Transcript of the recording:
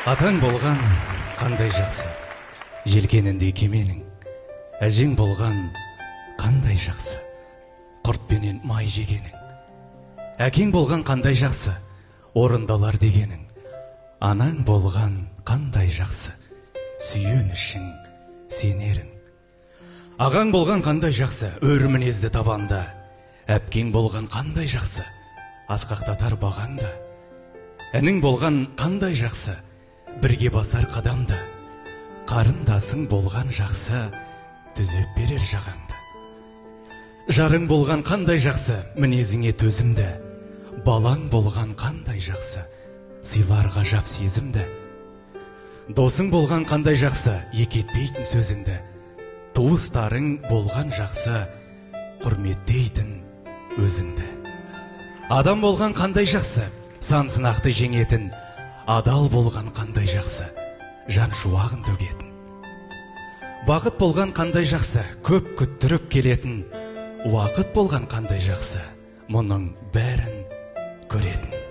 Атаң болған қандай жақсы, желкеніндей кеменің. Әжең болған қандай жақсы, құртпенен май жегенің. Әкең болған қандай жақсы, орындалар дегенің. Анаң болған қандай жақсы, сүйенішің, сенерің. Ағаң болған қандай жақсы, өр мінезді табанда. Әпкең болған қандай жақсы, асқақтатар бағаңда. Әнің болған қандай жақсы, бірге басар қадамда. Қарындасың болған жақсы, түзеп берер жағаңды. Жарың болған қандай жақсы, мінезіңе төзімді. Балаң болған қандай жақсы, сыйлар ғажап сезімді. Досың болған қандай жақсы, екетпейтін сөзіңді. Туыстарың болған жақсы, құрметтейтін өзіңді. Адам болған қандай жақсы, сан сынақты жеңетін. Адал болған қандай жақсы, жан шуағын төгетін. Бақыт болған қандай жақсы, көп күттіріп келетін. Уақыт болған қандай жақсы, мұның бәрін көретін.